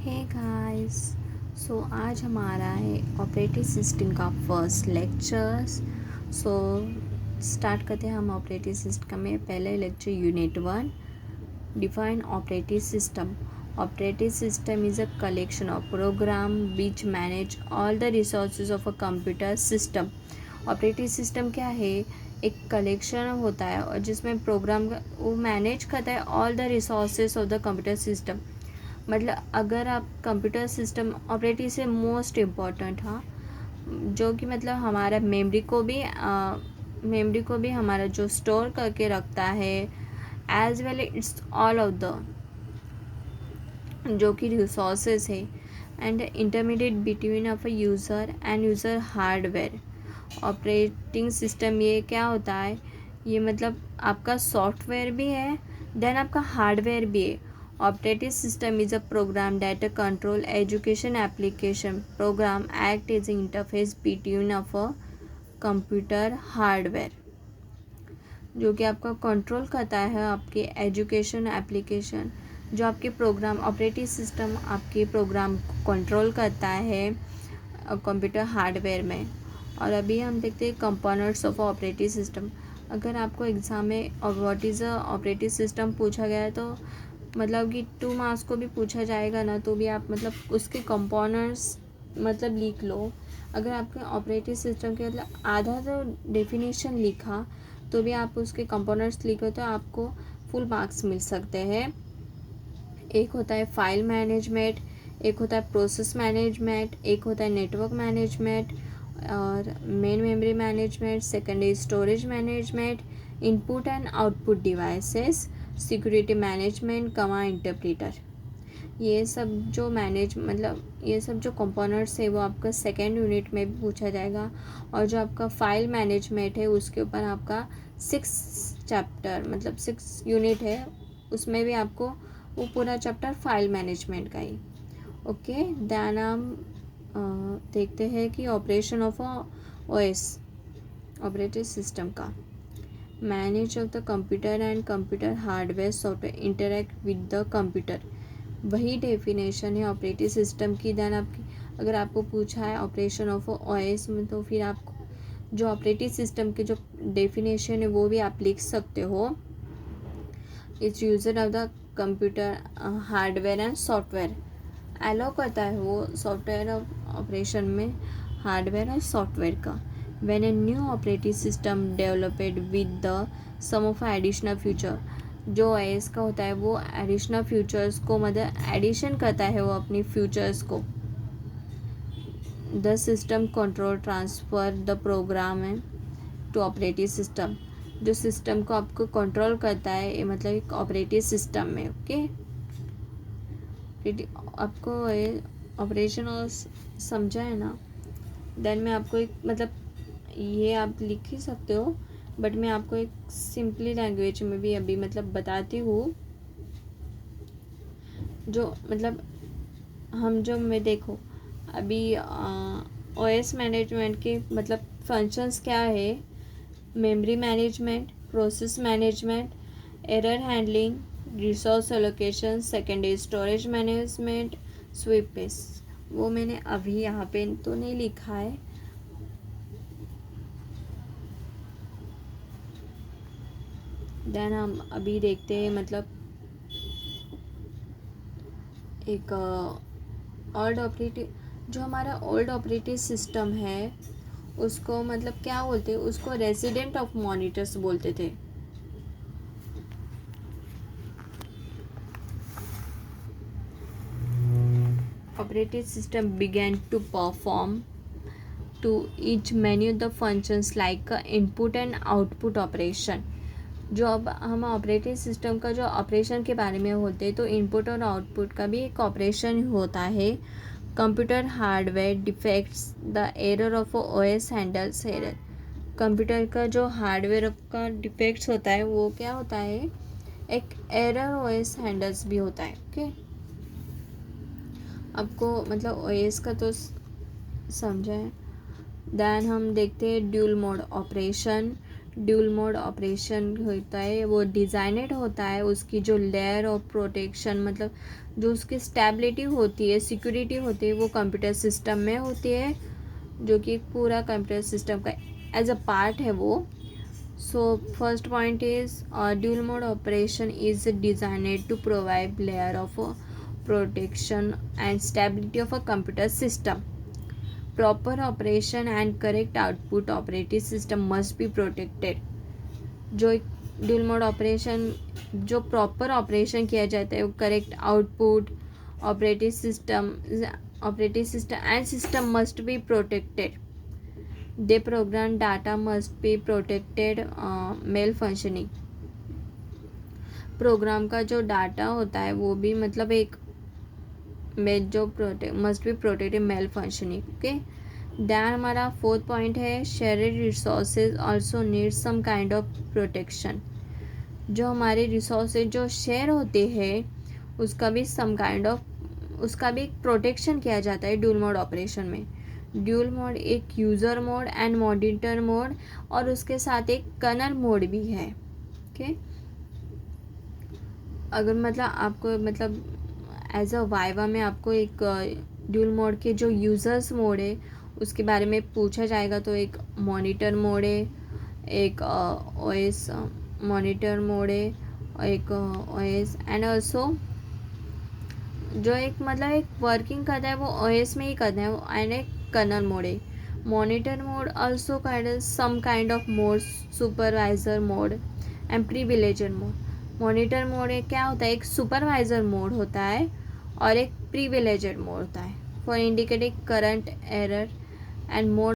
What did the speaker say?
Hey guys. आज हमारा है ऑपरेटिंग सिस्टम का फर्स्ट लेक्चर्स। सो स्टार्ट करते हैं हम ऑपरेटिंग सिस्टम में पहले lecture unit 1। Define operating system. Operating system is a collection of program which manage all the resources of a computer system. Operating system क्या है? एक collection होता है और जिसमें प्रोग्राम वो मैनेज करता है all the resources of the computer system. मतलब अगर आप कंप्यूटर सिस्टम ऑपरेटिंग से मोस्ट इम्पॉर्टेंट, हाँ, जो कि मतलब हमारा मेमोरी को भी हमारा जो स्टोर करके रखता है, as well it's all of the जो कि रिसोर्सेज है and intermediate between of a user and user hardware. Operating system ये क्या होता है? ये मतलब आपका सॉफ्टवेयर भी है, देन आपका हार्डवेयर भी है। Operating system is a program data control education application program act is interface between of a computer hardware, जो कि आपका कंट्रोल करता है आपके एजुकेशन एप्लीकेशन। जो आपके प्रोग्राम ऑपरेटिंग सिस्टम आपके प्रोग्राम को कंट्रोल करता है कंप्यूटर हार्डवेयर में। और अभी हम देखते हैं कंपोनेंट्स ऑफ ऑपरेटिंग सिस्टम। अगर आपको एग्ज़ाम में what is a operating system पूछा गया है तो मतलब कि 2 मार्क्स को भी पूछा जाएगा ना, तो भी आप मतलब उसके कंपोनेंट्स मतलब लिख लो। अगर आपके ऑपरेटिंग सिस्टम के मतलब आधा तो डेफिनेशन लिखा तो भी आप उसके कंपोनेंट्स लिखो तो आपको फुल मार्क्स मिल सकते हैं। एक होता है फाइल मैनेजमेंट, एक होता है प्रोसेस मैनेजमेंट, एक होता है नेटवर्क मैनेजमेंट और main memory management, secondary storage management, input and output devices, security management, command interpreter. ये सब जो ये सब जो कंपोनेंट्स है वो आपका सेकेंड यूनिट में भी पूछा जाएगा। और जो आपका फाइल मैनेजमेंट है उसके ऊपर आपका 6 चैप्टर मतलब 6 यूनिट है, उसमें भी आपको वो पूरा चैप्टर फाइल मैनेजमेंट का ही। ओके, देन हम देखते हैं कि operation of OS operating system का manage of the computer and computer hardware software interact with the computer. वही डेफिनेशन है ऑपरेटिंग सिस्टम की। देन आपकी अगर आपको पूछा है ऑपरेशन ऑफ ओएस में तो फिर आपको जो ऑपरेटिंग सिस्टम के जो डेफिनेशन है वो भी आप लिख सकते हो। It's user of the computer hardware and software. Allow करता है वो सॉफ्टवेयर ऑपरेशन में हार्डवेयर और सॉफ्टवेयर का। When a new operating system developed with the some of additional feature, जो ओएस का होता है वो एडिशनल फीचर्स को मतलब एडिशन करता है वो अपनी फीचर्स को। The system control transfer the program है टू ऑपरेटिंग सिस्टम। जो सिस्टम को आपको कंट्रोल करता है ये मतलब एक ऑपरेटिंग सिस्टम में। ओके, आपको ऑपरेशन और समझा है ना। देन मैं आपको एक मतलब ये आप लिख ही सकते हो, बट मैं आपको एक सिंपली लैंग्वेज में भी अभी मतलब बताती हूँ। जो मतलब हम जो मैं देखो अभी ओएस मैनेजमेंट के मतलब फंक्शंस क्या है? Memory management, process management, error handling, resource allocation, secondary storage management, swap space. वो मैंने अभी यहाँ पे तो नहीं लिखा है। देन हम अभी देखते हैं मतलब एक ओल्ड ऑपरेटिव जो हमारा ओल्ड ऑपरेटिव सिस्टम है उसको मतलब क्या बोलते हैं? उसको रेजिडेंट ऑफ मॉनिटर्स बोलते थे। Operative system began to perform to each many of the functions like input and output operation। जो अब हम ऑपरेटिंग सिस्टम का जो ऑपरेशन के बारे में होते हैं तो इनपुट और आउटपुट का भी एक ऑपरेशन होता है। Computer hardware defects the error of OS handles error. Computer का जो हार्डवेयर का डिफेक्ट्स होता है वो क्या होता है? एक एरर ओएस हैंडल्स भी होता है। ओके, आपको मतलब ओएस का तो समझा है। देन हम देखते हैं dual mode operation. Dual mode operation होता है वो डिज़ाइनेड होता है, उसकी जो लेयर ऑफ प्रोटेक्शन मतलब जो उसकी स्टेबिलिटी होती है, सिक्योरिटी होती है, वो कंप्यूटर सिस्टम में होती है, जो कि पूरा कंप्यूटर सिस्टम का एज अ पार्ट है वो. So first point is dual mode operation is designed to provide layer of protection and stability of a computer system. Proper operation and correct output operating system must be protected. जो dual mode operation जो proper operation किया जाता है वो correct output operating system and system must be protected. The program data must be protected malfunctioning. Program का जो data होता है वो भी मतलब एक जो must be protected malfunctioning. Okay, then हमारा फोर्थ पॉइंट है shared resources also need some kind of protection. जो हमारे रिसोर्सेज जो शेयर होते हैं उसका भी एक प्रोटेक्शन किया जाता है ड्यूल मोड ऑपरेशन में. ड्यूल मोड एक user mode and monitor mode और उसके साथ एक कर्नल मोड भी है. ओके, अगर मतलब आपको मतलब एज अ वाइवा में आपको एक ड्यूल मोड के जो यूज़र्स मोड है उसके बारे में पूछा जाएगा तो एक मॉनिटर मोड है, एक ओएस मॉनिटर मोड है और एक ओएस एंड ऑल्सो जो एक मतलब एक वर्किंग करता है वो ओएस में ही करता है एंड एक कर्नल मोड है. Monitor mode also some kind of mode supervisor mode and privileged mode. Monitor mode क्या होता है, एक सुपरवाइजर मोड होता है और एक प्रिविलेजर मोड होता है for indicating current error and mode